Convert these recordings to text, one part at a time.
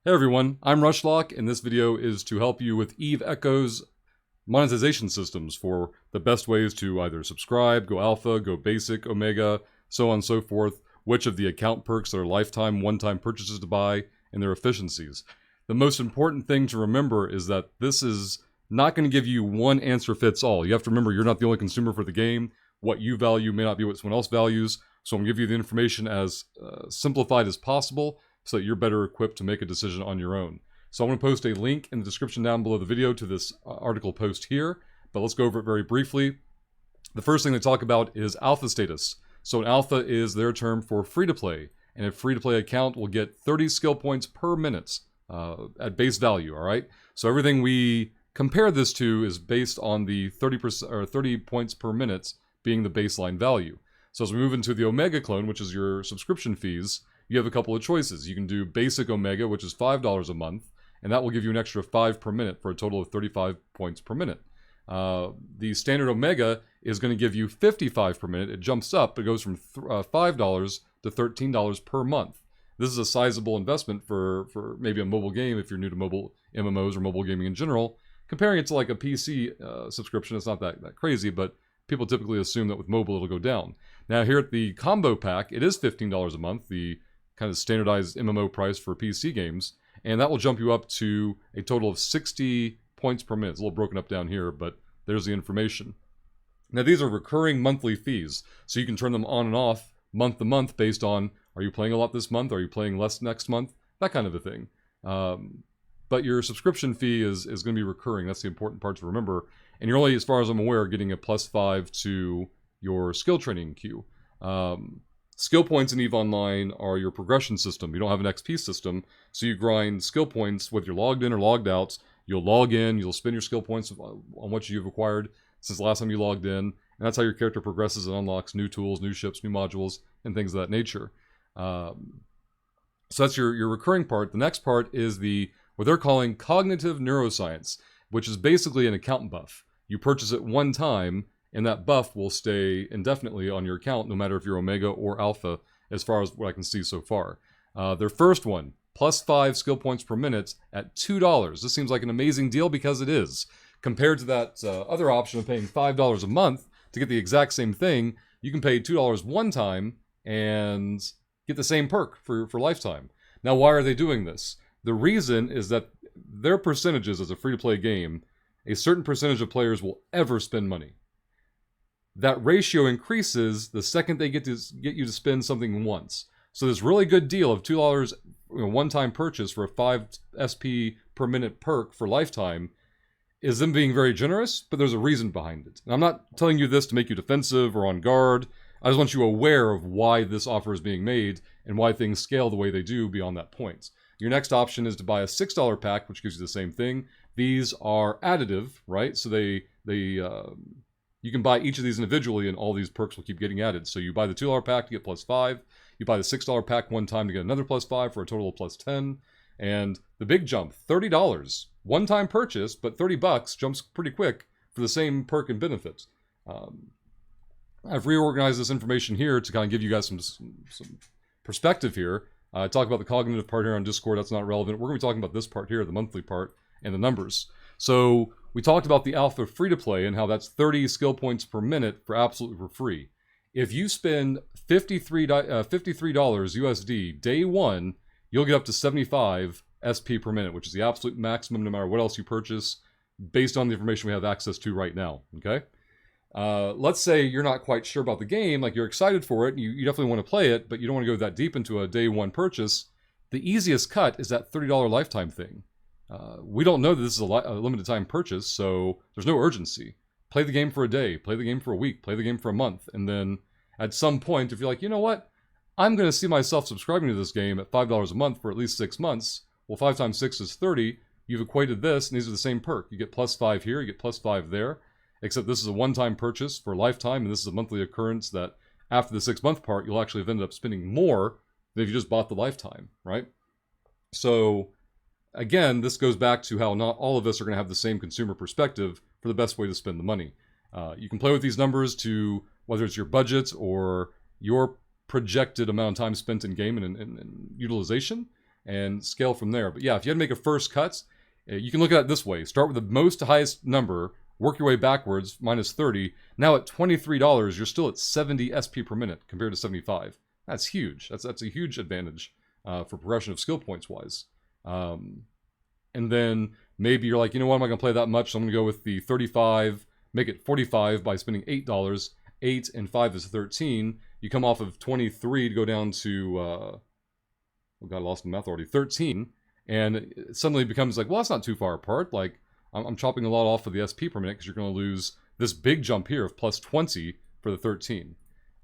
Hey everyone, I'm Rushlock, and this video is to help you with Eve Echo's monetization systems for the best ways to either subscribe, go alpha, go basic, omega, so on and so forth, which of the account perks that are lifetime, one-time purchases to buy, and their efficiencies. The most important thing to remember is that this is not going to give you one answer fits all. You have to remember you're not the only consumer for the game. What you value may not be what someone else values, so I'm going to give you the information as simplified as possible so that you're better equipped to make a decision on your own. So I'm going to post a link in the description down below the video to this article post here, but let's go over it very briefly. The first thing they talk about is alpha status. So an alpha is their term for free-to-play, and a free-to-play account will get 30 skill points per minute at base value, all right? So everything we compare this to is based on the 30% or 30 points per minute being the baseline value. So as we move into the Omega clone, which is your subscription fees, you have a couple of choices. You can do basic Omega, which is $5 a month, and that will give you an extra 5 per minute for a total of 35 points per minute. The standard Omega is going to give you 55 per minute. It jumps up. It goes from $5 to $13 per month. This is a sizable investment for maybe a mobile game if you're new to mobile MMOs or mobile gaming in general. Comparing it to like a PC subscription, it's not that crazy, but people typically assume that with mobile it'll go down. Now here at the combo pack, it is $15 a month, the kind of standardized MMO price for PC games, and that will jump you up to a total of 60 points per minute. It's a little broken up down here, but there's the information. Now these are recurring monthly fees, so you can turn them on and off month to month based on, are you playing a lot this month, are you playing less next month, that kind of a thing. But your subscription fee is going to be recurring. That's the important part to remember. And you're only, as far as I'm aware, getting a +5 to your skill training queue. Skill points in EVE Online are your progression system. You don't have an XP system, so you grind skill points whether you're logged in or logged out. You'll log in, you'll spend your skill points on what you've acquired since the last time you logged in, and that's how your character progresses and unlocks new tools, new ships, new modules, and things of that nature. So that's your recurring part. The next part is what they're calling cognitive neuroscience, which is basically an account buff. You purchase it one time, and that buff will stay indefinitely on your account, no matter if you're Omega or Alpha, as far as what I can see so far. Their first one, +5 skill points per minute at $2. This seems like an amazing deal because it is. Compared to that other option of paying $5 a month to get the exact same thing, you can pay $2 one time and get the same perk for lifetime. Now, why are they doing this? The reason is that their percentages as a free-to-play game, a certain percentage of players will ever spend money. That ratio increases the second they get you to spend something once. So this really good deal of $2 one-time purchase for a 5 SP per minute perk for lifetime is them being very generous, but there's a reason behind it. And I'm not telling you this to make you defensive or on guard. I just want you aware of why this offer is being made and why things scale the way they do beyond that point. Your next option is to buy a $6 pack, which gives you the same thing. These are additive, right? So you can buy each of these individually and all these perks will keep getting added. So you buy the $2 pack to get +5. You buy the $6 pack one time to get another +5 for a total of +10. And the big jump, $30. One-time purchase, but $30 jumps pretty quick for the same perk and benefits. I've reorganized this information here to kind of give you guys some perspective here. I talk about the cognitive part here on Discord. That's not relevant. We're going to be talking about this part here, the monthly part, and the numbers. So we talked about the alpha free-to-play and how that's 30 skill points per minute for absolutely for free. If you spend $53 USD day one, you'll get up to 75 SP per minute, which is the absolute maximum no matter what else you purchase, based on the information we have access to right now, okay? Let's say you're not quite sure about the game, like you're excited for it, you definitely want to play it, but you don't want to go that deep into a day one purchase. The easiest cut is that $30 lifetime thing. We don't know that this is a limited time purchase, so there's no urgency. Play the game for a day, play the game for a week, play the game for a month, and then at some point, if you're like, you know what, I'm going to see myself subscribing to this game at $5 a month for at least 6 months. Well, 5 times 6 is 30. You've equated this, and these are the same perk. You get +5 here, you get +5 there, except this is a one-time purchase for a lifetime, and this is a monthly occurrence that after the 6-month part, you'll actually have ended up spending more than if you just bought the lifetime, right? So again, this goes back to how not all of us are going to have the same consumer perspective for the best way to spend the money. You can play with these numbers to whether it's your budget or your projected amount of time spent in game and utilization. and scale from there. But yeah, if you had to make a first cut, you can look at it this way. Start with the most highest number, work your way backwards, minus 30. Now at $23, you're still at 70 SP per minute compared to 75. That's huge. That's a huge advantage for progression of skill points wise. And then maybe you're like, you know what, I'm not going to play that much, so I'm going to go with the 35, make it 45 by spending $8. 8 and 5 is 13. You come off of 23 to go down to, oh god, I lost the math already, 13. And it suddenly becomes like, well, that's not too far apart. Like, I'm chopping a lot off of the SP per minute because you're going to lose this big jump here of plus 20 for the 13.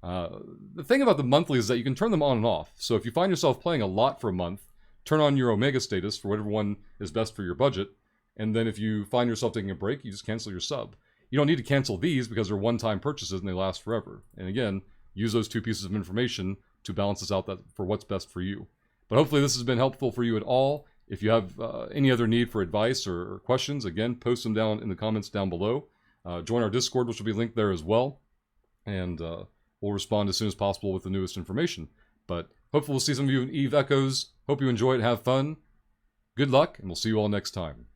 The thing about the monthly is that you can turn them on and off. So if you find yourself playing a lot for a month, turn on your Omega status for whatever one is best for your budget. And then if you find yourself taking a break, you just cancel your sub. You don't need to cancel these because they're one-time purchases and they last forever. And again, use those two pieces of information to balance this out for what's best for you. But hopefully this has been helpful for you at all. If you have any other need for advice or questions, again, post them down in the comments down below. Join our Discord, which will be linked there as well. And we'll respond as soon as possible with the newest information. But hopefully we'll see some of you in EVE Echoes. Hope you enjoy it, have fun. Good luck, and we'll see you all next time.